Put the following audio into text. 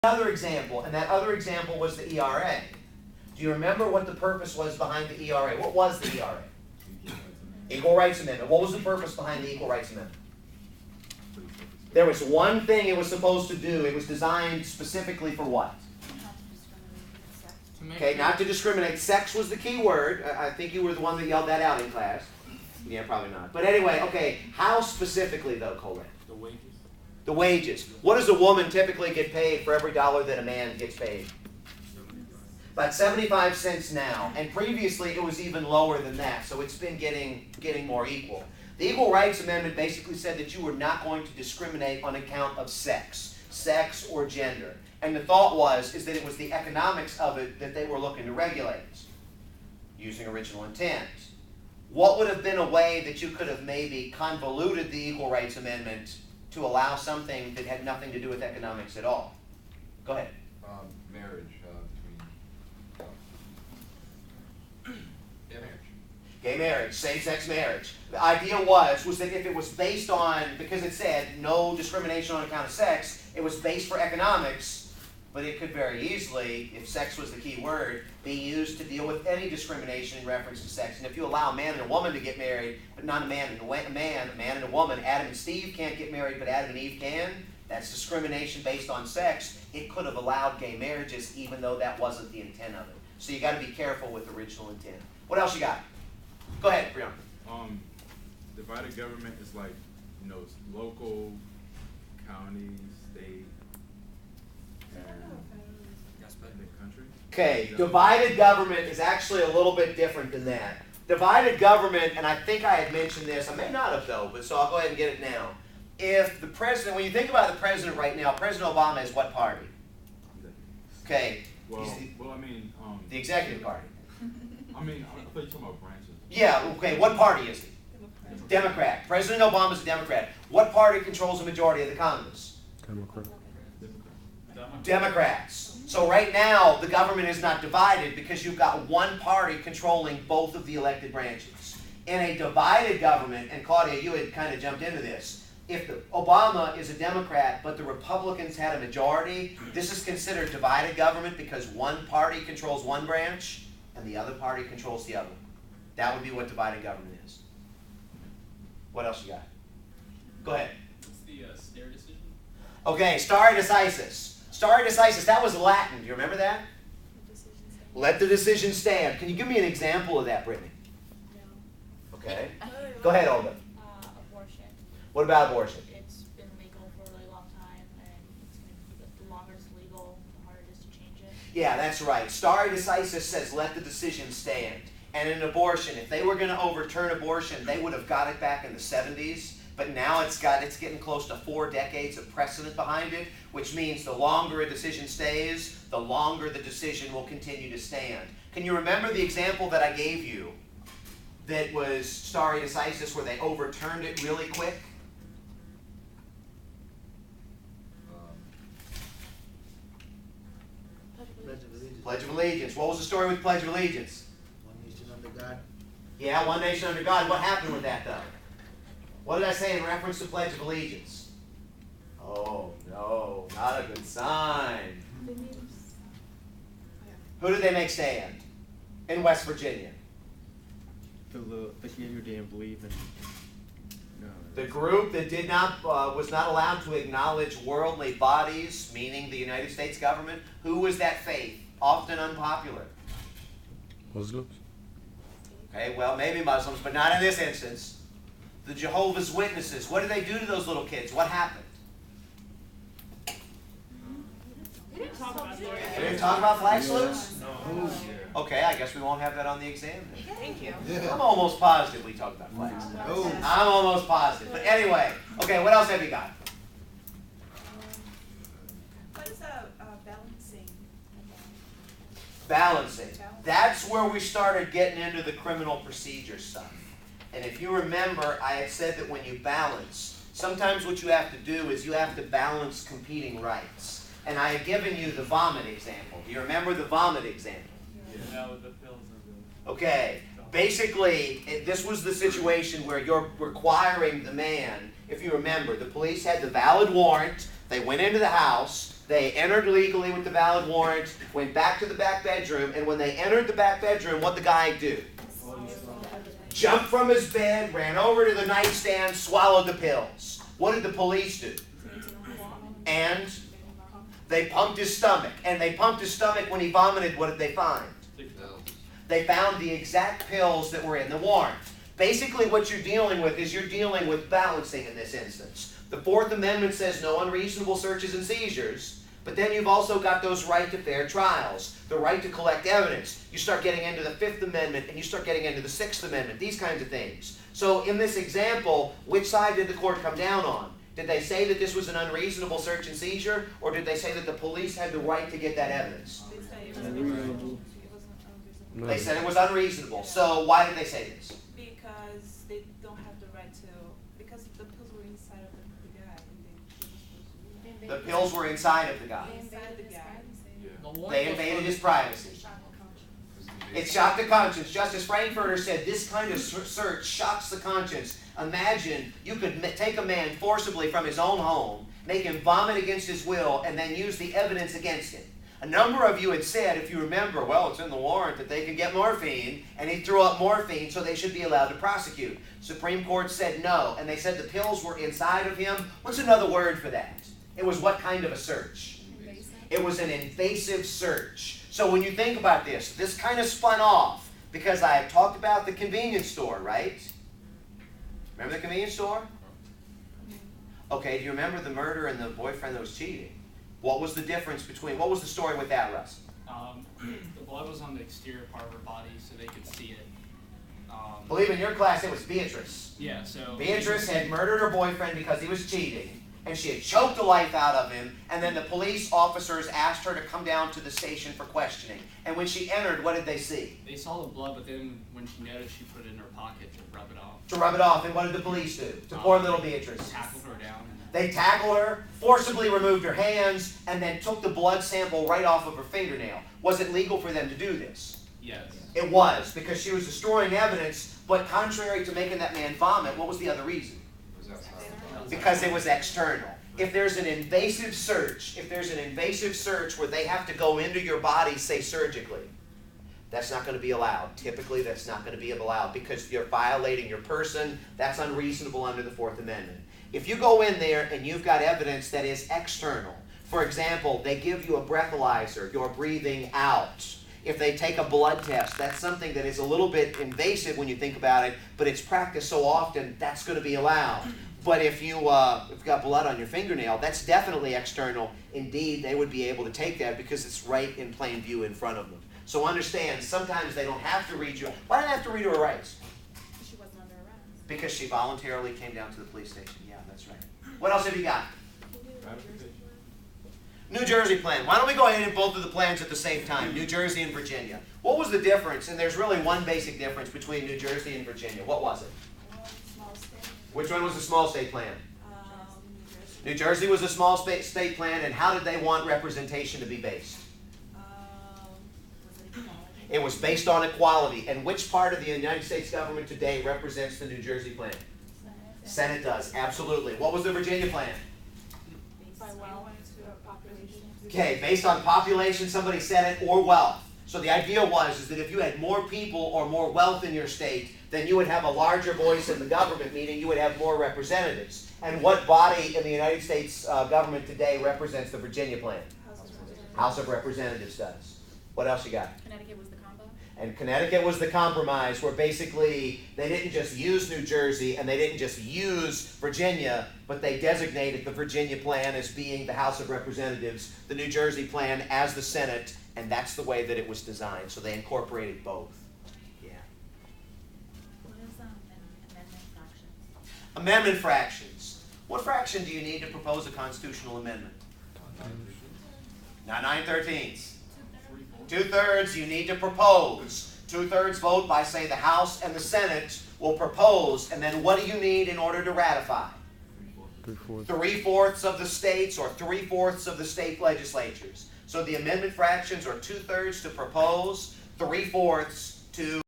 Another example, and that other example was the ERA. Do you remember what the purpose was behind the ERA? What was the ERA? Equal Rights Amendment. What was the purpose behind the Equal Rights Amendment? There was one thing it was supposed to do. It was designed specifically for what? Okay, not to discriminate. Sex was the key word. I think you were the one that yelled that out in class. Yeah, probably not. But anyway, okay, how specifically though, Colin? The wages. The wages. What does a woman typically get paid for every dollar that a man gets paid? About 75 cents now. And previously it was even lower than that. So it's been getting more equal. The Equal Rights Amendment basically said that you were not going to discriminate on account of sex or gender. And the thought is that it was the economics of it that they were looking to regulate using original intent. What would have been a way that you could have maybe convoluted the Equal Rights Amendment to allow something that had nothing to do with economics at all? Go ahead. Marriage between gay marriage. Gay marriage, same-sex marriage. The idea was that if it was based on, because it said no discrimination on account of sex, it was based for economics, but it could very easily, if sex was the key word, be used to deal with any discrimination in reference to sex. And if you allow a man and a woman to get married, but not a man and a man and a woman, Adam and Steve can't get married, but Adam and Eve can, that's discrimination based on sex. It could have allowed gay marriages even though that wasn't the intent of it. So you got to be careful with original intent. What else you got? Go ahead, Brianna. Divided government is like, it's local, county, state, and the country. Okay, divided government is actually a little bit different than that. Divided government, and I think I had mentioned this, I may not have though, but so I'll go ahead and get it now. If the president, when you think about the president right now, President Obama is what party? Okay. Well, the executive party. I thought you were talking about branches. Yeah, okay, what party is he? Democrat. President Obama is a Democrat. What party controls the majority of the Congress? Democrats. So right now, the government is not divided because you've got one party controlling both of the elected branches. In a divided government, and Claudia, you had kind of jumped into this, if Obama is a Democrat but the Republicans had a majority, this is considered divided government because one party controls one branch and the other party controls the other. That would be what divided government is. What else you got? Go ahead. What's the stare decision? Okay, stare decisis. Stare decisis, that was Latin. Do you remember that? Let the decision stand. Can you give me an example of that, Brittany? No. Okay. Go ahead, Olga. Abortion. What about abortion? It's been legal for a really long time, and the longer it's legal, the harder it is to change it. Yeah, that's right. Stare decisis says let the decision stand. And in abortion, if they were going to overturn abortion, they would have got it back in the 70s. But now it's getting close to 4 decades of precedent behind it, which means the longer a decision stays, the longer the decision will continue to stand. Can you remember the example that I gave you that was stare decisis where they overturned it really quick? Pledge of Allegiance. What was the story with Pledge of Allegiance? One nation under God. Yeah, one nation under God. What happened with that, though? What did I say in reference to Pledge of Allegiance? Oh, no, not a good sign. Who did they make stand in West Virginia? The kid who didn't believe in. No. The group that did not was not allowed to acknowledge worldly bodies, meaning the United States government. Who was that faith? Often unpopular. Muslims. Okay, well, maybe Muslims, but not in this instance. The Jehovah's Witnesses. What did they do to those little kids? What happened? We didn't talk about They didn't talk about flag salutes? No. Okay, I guess we won't have that on the exam then. Thank you. I'm almost positive we talked about flags. I'm almost positive. But anyway, okay, what else have you got? What is balancing? Balancing. That's where we started getting into the criminal procedure stuff. And if you remember, I had said that when you balance, sometimes what you have to do is you have to balance competing rights. And I had given you the vomit example. Do you remember the vomit example? Yeah, with the pills and the... Okay, basically, this was the situation where you're requiring the man, if you remember, the police had the valid warrant, they went into the house, They entered legally with the valid warrant, went back to the back bedroom, and when they entered the back bedroom, what'd the guy do? Jumped from his bed, ran over to the nightstand, swallowed the pills. What did the police do? And they pumped his stomach. And they pumped his stomach when he vomited. What did they find? They found the exact pills that were in the warrant. Basically what you're dealing with is you're dealing with balancing in this instance. The Fourth Amendment says no unreasonable searches and seizures, but then you've also got those right to fair trials, the right to collect evidence. You start getting into the Fifth Amendment and you start getting into the Sixth Amendment, these kinds of things. So in this example, which side did the court come down on? Did they say that this was an unreasonable search and seizure, or did they say that the police had the right to get that evidence? They said it was unreasonable. So why did they say this? Because they don't have the right to, because the pills were inside of the guy. And The pills were inside of the guy. inside the guy. They invaded his privacy. It shocked the conscience. Justice Frankfurter said this kind of search shocks the conscience. Imagine you could take a man forcibly from his own home, make him vomit against his will, and then use the evidence against him. A number of you had said, if you remember, well, it's in the warrant that they could get morphine, and he threw up morphine, so they should be allowed to prosecute. Supreme Court said no, and they said the pills were inside of him. What's another word for that? It was what kind of a search? It was an invasive search. So when you think about this, this kind of spun off because I talked about the convenience store, right? Remember the convenience store? Okay, do you remember the murder and the boyfriend that was cheating? What was the difference between, what was the story with that, Russ? The blood was on the exterior part of her body, so they could see it. Believe in your class it was Beatrice. Yeah, so... Beatrice had murdered her boyfriend because he was cheating, and she had choked the life out of him, and then the police officers asked her to come down to the station for questioning. And when she entered, what did they see? They saw the blood, but then when she noticed, she put it in her pocket to rub it off. To rub it off, and what did the police do to poor little Beatrice? Tackled her down. They tackled her, forcibly removed her hands, and then took the blood sample right off of her fingernail. Was it legal for them to do this? Yes. It was, because she was destroying evidence, but contrary to making that man vomit, what was the other reason? Because it was external. If there's an invasive search, where they have to go into your body, say surgically, that's not going to be allowed. Typically, that's not going to be allowed because you're violating your person. That's unreasonable under the Fourth Amendment. If you go in there and you've got evidence that is external, for example, they give you a breathalyzer, you're breathing out. If they take a blood test, that's something that is a little bit invasive when you think about it, but it's practiced so often, that's going to be allowed. But if you've got blood on your fingernail, that's definitely external. Indeed, they would be able to take that because it's right in plain view in front of them. So understand, sometimes they don't have to read you. Why did they have to read her rights? She wasn't under arrest. Because she voluntarily came down to the police station. Yeah, that's right. What else have you got? New Jersey plan. Why don't we go ahead and both of the plans at the same time? New Jersey and Virginia. What was the difference? And there's really one basic difference between New Jersey and Virginia. What was it? Small state. Which one was the small state plan? New Jersey. New Jersey was a small state plan, and how did they want representation to be based? Was it equality? It was based on equality. And which part of the United States government today represents the New Jersey plan? Senate does, absolutely. What was the Virginia plan? By wealth, population. Okay, based on population, somebody said it, or wealth. So the idea was that if you had more people or more wealth in your state, then you would have a larger voice in the government, meaning you would have more representatives. And what body in the United States government today represents the Virginia plan? House of Representatives does. What else you got? Connecticut was the combo. And Connecticut was the compromise, where basically they didn't just use New Jersey and they didn't just use Virginia, but they designated the Virginia plan as being the House of Representatives, the New Jersey plan as the Senate, and that's the way that it was designed. So they incorporated both. Yeah. What is amendment fractions? Amendment fractions. What fraction do you need to propose a constitutional amendment? Not 9/13. 2/3 you need to propose. 2/3 vote by, say, the House and the Senate will propose, and then what do you need in order to ratify? 3/4. 3/4 of the states or 3/4 of the state legislatures. So the amendment fractions are 2/3 to propose, 3/4 to